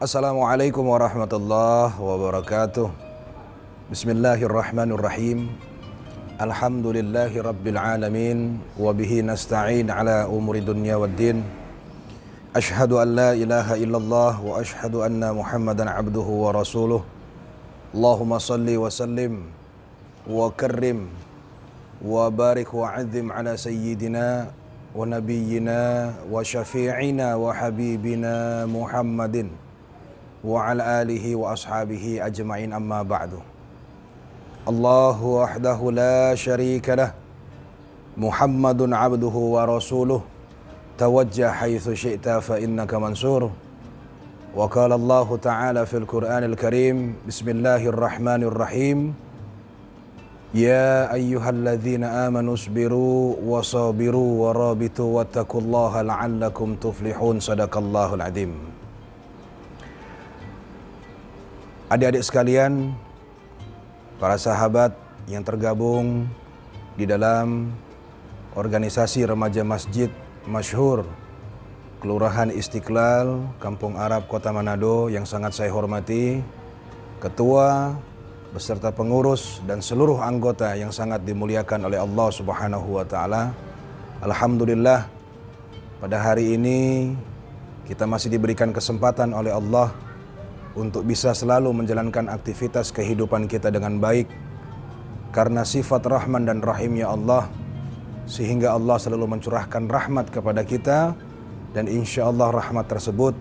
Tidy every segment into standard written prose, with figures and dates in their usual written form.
Assalamualaikum warahmatullahi wabarakatuh. Bismillahirrahmanirrahim. Alhamdulillahi rabbil alamin. Wabihi nasta'in ala umuri dunya waddin. Ashhadu an la ilaha illallah wa ashhadu anna muhammadan abduhu wa rasuluh. Allahumma salli wa sallim wa karrim wa barik wa azim ala sayyidina wa nabiyyina wa syafi'ina wa habibina Muhammadin wa ala alihi wa ashabihi ajma'in, amma ba'du. Allahu wahdahu la syarika lah, Muhammadun abduhu wa rasuluh, tawajjah haitsu syi'ta fa innaka mansur. Wa qala Allah ta'ala fil Qur'anil Karim, bismillahirrahmanirrahim, ya ayyuhalladzina amanu isbiru wa sabiru wa rabitu wattaqullaha la'allakum tuflihun. Sadaqallahul adzim. Adik-adik sekalian, para sahabat yang tergabung di dalam organisasi remaja masjid masyhur Kelurahan Istiqlal, Kampung Arab, Kota Manado, yang sangat saya hormati, ketua beserta pengurus dan seluruh anggota yang sangat dimuliakan oleh Allah Subhanahu wa taala. Alhamdulillah, pada hari ini kita masih diberikan kesempatan oleh Allah untuk bisa selalu menjalankan aktivitas kehidupan kita dengan baik, karena sifat Rahman dan Rahim ya Allah, sehingga Allah selalu mencurahkan rahmat kepada kita, dan insya Allah rahmat tersebut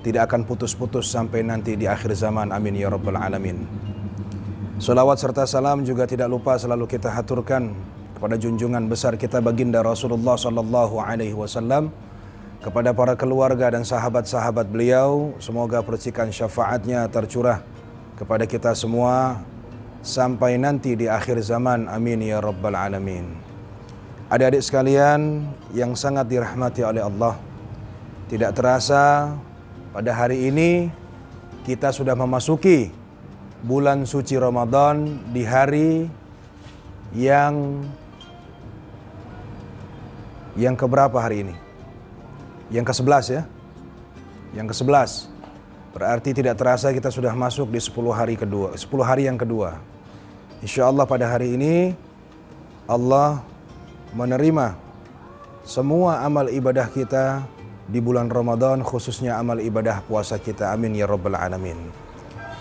tidak akan putus-putus sampai nanti di akhir zaman. Amin ya rabbal alamin. Salawat serta salam juga tidak lupa selalu kita haturkan kepada junjungan besar kita baginda Rasulullah sallallahu alaihi wasallam, kepada para keluarga dan sahabat-sahabat beliau. Semoga percikan syafaatnya tercurah kepada kita semua sampai nanti di akhir zaman. Amin ya rabbal alamin. Adik-adik sekalian yang sangat dirahmati oleh Allah, tidak terasa pada hari ini kita sudah memasuki bulan suci Ramadan di hari yang keberapa hari ini? Yang ke-11 ya. Yang ke-11. Berarti tidak terasa kita sudah masuk di 10 hari yang kedua. Insyaallah pada hari ini Allah menerima semua amal ibadah kita di bulan Ramadan, khususnya amal ibadah puasa kita. Amin ya rabbal alamin.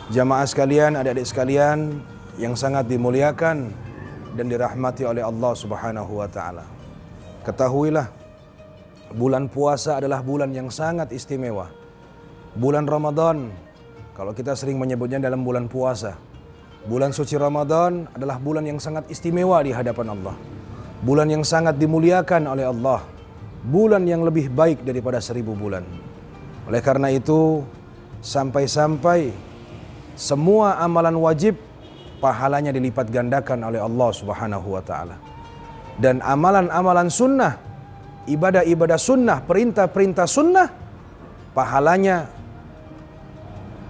Jamaah sekalian, adik-adik sekalian yang sangat dimuliakan dan dirahmati oleh Allah Subhanahu wa taala. Ketahuilah, bulan puasa adalah bulan yang sangat istimewa. Bulan Ramadan, kalau kita sering menyebutnya dalam bulan puasa, bulan suci Ramadan adalah bulan yang sangat istimewa di hadapan Allah. Bulan yang sangat dimuliakan oleh Allah. Bulan yang lebih baik daripada 1000 bulan. Oleh karena itu, sampai-sampai semua amalan wajib pahalanya dilipat gandakan oleh Allah Subhanahu wa taala. Dan amalan-amalan sunnah, ibadah-ibadah sunnah, perintah-perintah sunnah, pahalanya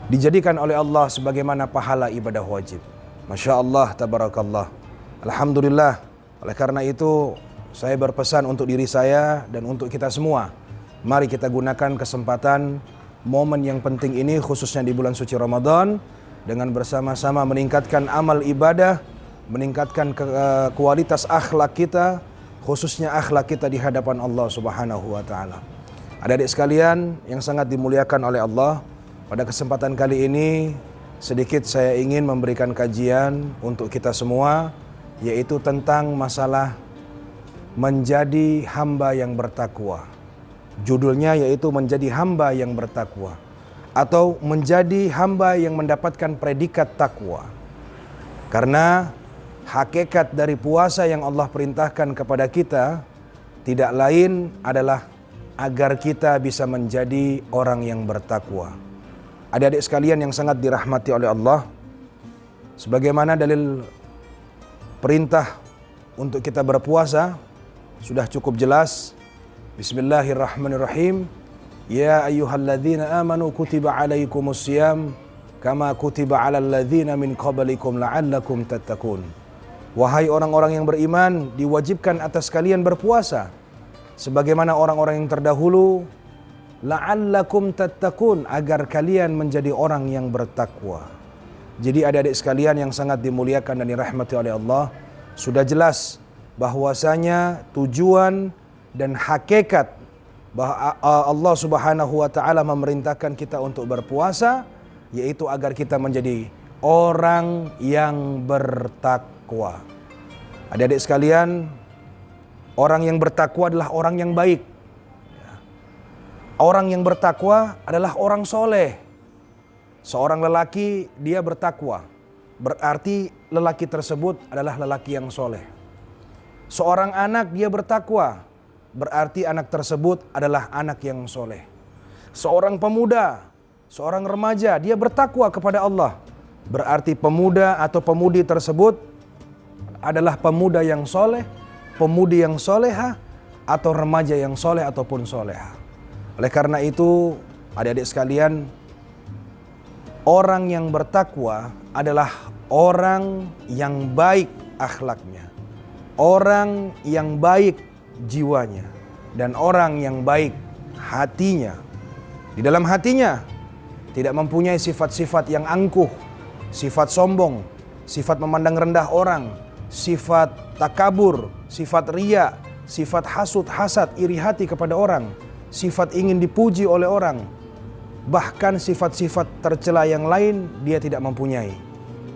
dijadikan oleh Allah sebagaimana pahala ibadah wajib. Masya Allah, tabarakallah. Alhamdulillah. Oleh karena itu, saya berpesan untuk diri saya dan untuk kita semua, mari kita gunakan kesempatan momen yang penting ini, khususnya di bulan suci Ramadan, dengan bersama-sama meningkatkan amal ibadah, meningkatkan kualitas akhlak kita, khususnya akhlak kita di hadapan Allah Subhanahu wa taala. Adik-adik sekalian yang sangat dimuliakan oleh Allah, pada kesempatan kali ini sedikit saya ingin memberikan kajian untuk kita semua, yaitu tentang masalah menjadi hamba yang bertakwa. Judulnya yaitu menjadi hamba yang bertakwa, atau menjadi hamba yang mendapatkan predikat takwa. Karena hakikat dari puasa yang Allah perintahkan kepada kita tidak lain adalah agar kita bisa menjadi orang yang bertakwa. Adik-adik sekalian yang sangat dirahmati oleh Allah, sebagaimana dalil perintah untuk kita berpuasa sudah cukup jelas. Bismillahirrahmanirrahim. Ya ayyuhalladzina amanu kutiba alaikumus syiyam kama kutiba alal ladzina min qablikum la'allakum tattaqun. Wahai orang-orang yang beriman, diwajibkan atas kalian berpuasa sebagaimana orang-orang yang terdahulu la'allakum tattaqun, agar kalian menjadi orang yang bertakwa. Jadi adik-adik sekalian yang sangat dimuliakan dan dirahmati oleh Allah, sudah jelas bahwasanya tujuan dan hakikat bahwa Allah Subhanahu wa taala memerintahkan kita untuk berpuasa, yaitu agar kita menjadi orang yang bertakwa. Adik-adik sekalian, orang yang bertakwa adalah orang yang baik. Orang yang bertakwa adalah orang soleh. Seorang lelaki dia bertakwa, berarti lelaki tersebut adalah lelaki yang soleh. Seorang anak dia bertakwa, berarti anak tersebut adalah anak yang soleh. Seorang pemuda, seorang remaja dia bertakwa kepada Allah, berarti pemuda atau pemudi tersebut adalah pemuda yang soleh, pemudi yang soleha, atau remaja yang soleh ataupun soleha. Oleh karena itu, adik-adik sekalian, orang yang bertakwa adalah orang yang baik akhlaknya, orang yang baik jiwanya, dan orang yang baik hatinya. Di dalam hatinya tidak mempunyai sifat-sifat yang angkuh, sifat sombong, sifat memandang rendah orang, sifat takabur, sifat riya, sifat hasud, hasad, iri hati kepada orang, sifat ingin dipuji oleh orang. Bahkan sifat-sifat tercela yang lain dia tidak mempunyai.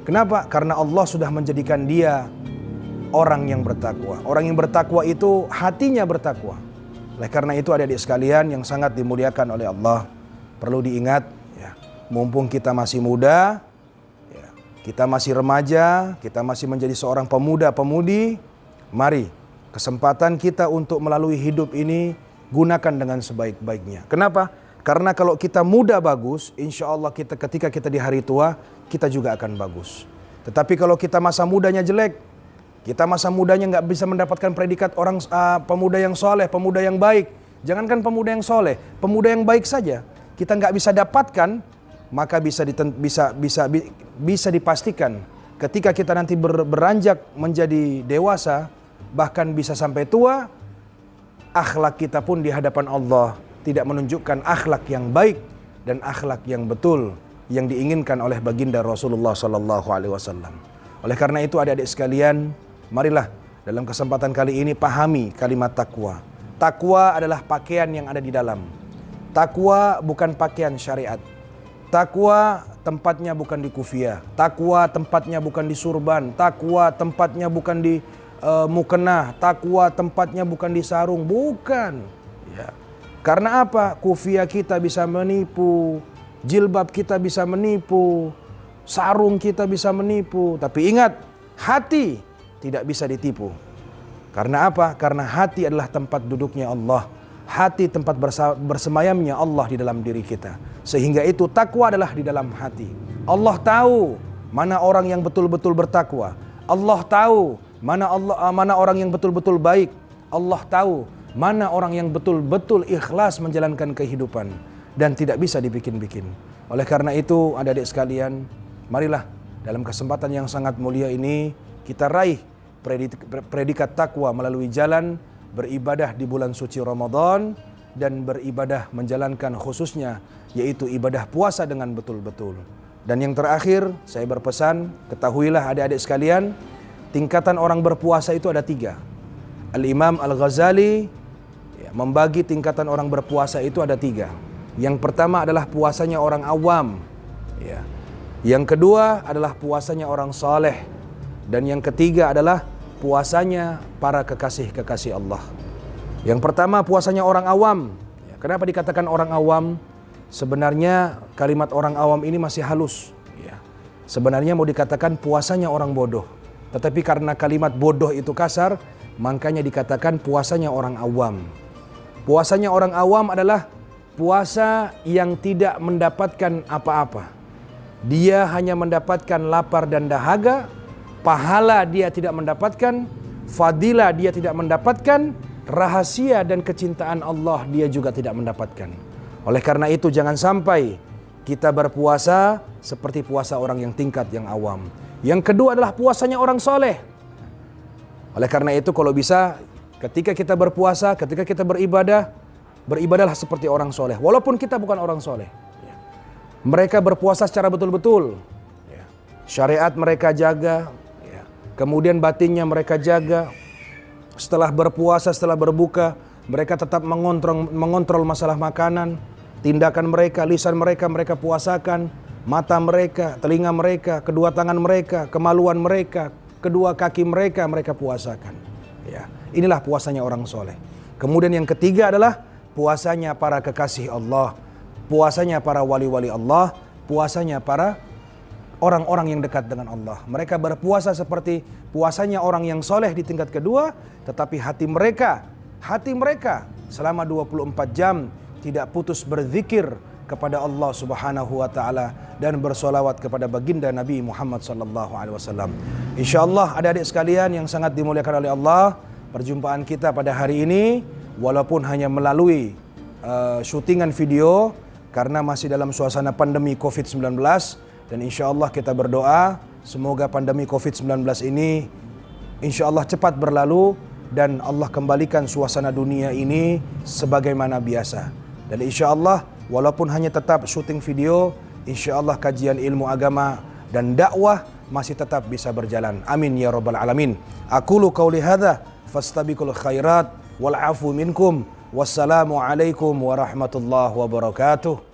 Kenapa? Karena Allah sudah menjadikan dia orang yang bertakwa. Orang yang bertakwa itu hatinya bertakwa. Oleh karena itu adik-adik sekalian yang sangat dimuliakan oleh Allah, perlu diingat ya, mumpung kita masih muda, ya, kita masih remaja, kita masih menjadi seorang pemuda-pemudi, mari kesempatan kita untuk melalui hidup ini gunakan dengan sebaik-baiknya. Kenapa? Karena kalau kita muda bagus, insya Allah ketika kita di hari tua, kita juga akan bagus. Tetapi kalau kita masa mudanya jelek, kita masa mudanya nggak bisa mendapatkan predikat orang pemuda yang soleh, pemuda yang baik. Jangankan pemuda yang soleh, pemuda yang baik saja kita nggak bisa dapatkan, maka bisa dipastikan ketika kita nanti beranjak menjadi dewasa, bahkan bisa sampai tua, akhlak kita pun di hadapan Allah tidak menunjukkan akhlak yang baik dan akhlak yang betul yang diinginkan oleh baginda Rasulullah sallallahu alaihi wasallam. Oleh karena itu adik-adik sekalian, marilah dalam kesempatan kali ini pahami kalimat takwa. Takwa adalah pakaian yang ada di dalam. Takwa bukan pakaian syariat. Takwa tempatnya bukan di kufiah. Takwa tempatnya bukan di surban. Takwa tempatnya bukan di mukenah. Takwa tempatnya bukan di sarung. Bukan. Ya. Karena apa? Kufiah kita bisa menipu, jilbab kita bisa menipu, sarung kita bisa menipu. Tapi ingat, hati tidak bisa ditipu. Karena apa? Karena hati adalah tempat duduknya Allah. Hati tempat bersemayamnya Allah di dalam diri kita. Sehingga itu takwa adalah di dalam hati. Allah tahu mana orang yang betul-betul bertakwa. Allah tahu mana orang yang betul-betul baik. Allah tahu mana orang yang betul-betul ikhlas menjalankan kehidupan dan tidak bisa dibikin-bikin. Oleh karena itu, adik-adik sekalian, marilah dalam kesempatan yang sangat mulia ini kita raih predikat takwa melalui jalan beribadah di bulan suci Ramadan dan beribadah menjalankan khususnya yaitu ibadah puasa dengan betul-betul. Dan yang terakhir, saya berpesan, ketahuilah adik-adik sekalian, tingkatan orang berpuasa itu ada 3. Al-Imam Al-Ghazali membagi tingkatan orang berpuasa itu ada 3. Yang pertama adalah puasanya orang awam. Ya. Yang kedua adalah puasanya orang saleh. Dan yang ketiga adalah puasanya para kekasih-kekasih Allah. Yang pertama puasanya orang awam. Ya, kenapa dikatakan orang awam? Sebenarnya kalimat orang awam ini masih halus. Ya. Sebenarnya mau dikatakan puasanya orang bodoh. Tetapi karena kalimat bodoh itu kasar, makanya dikatakan puasanya orang awam. Puasanya orang awam adalah puasa yang tidak mendapatkan apa-apa. Dia hanya mendapatkan lapar dan dahaga, pahala dia tidak mendapatkan, fadilah dia tidak mendapatkan, rahasia dan kecintaan Allah dia juga tidak mendapatkan. Oleh karena itu jangan sampai kita berpuasa seperti puasa orang yang tingkat yang awam. Yang kedua adalah puasanya orang soleh. Oleh karena itu kalau bisa ketika kita berpuasa, ketika kita beribadah, beribadahlah seperti orang soleh, walaupun kita bukan orang soleh. Mereka berpuasa secara betul-betul, syariat mereka jaga, kemudian batinnya mereka jaga. Setelah berpuasa, setelah berbuka, mereka tetap mengontrol masalah makanan, tindakan mereka, lisan mereka puasakan, mata mereka, telinga mereka, kedua tangan mereka, kemaluan mereka, kedua kaki mereka puasakan. Inilah puasanya orang soleh. Kemudian yang ketiga adalah puasanya para kekasih Allah, puasanya para wali-wali Allah, puasanya para orang-orang yang dekat dengan Allah. Mereka berpuasa seperti puasanya orang yang soleh di tingkat kedua, tetapi hati mereka selama 24 jam tidak putus berzikir kepada Allah Subhanahu wa taala dan bersolawat kepada baginda Nabi Muhammad sallallahu alaihi wasallam. Insyaallah adik-adik sekalian yang sangat dimuliakan oleh Allah, perjumpaan kita pada hari ini walaupun hanya melalui syutingan video karena masih dalam suasana pandemi COVID-19, dan insyaallah kita berdoa semoga pandemi COVID-19 ini insyaallah cepat berlalu dan Allah kembalikan suasana dunia ini sebagaimana biasa. Dan insyaallah walaupun hanya tetap syuting video, insyaallah kajian ilmu agama dan dakwah masih tetap bisa berjalan. Amin ya rabbal alamin. Aqulu qauli hadza fastabiqul khairat wal afu minkum. Wassalamu alaikum warahmatullahi wabarakatuh.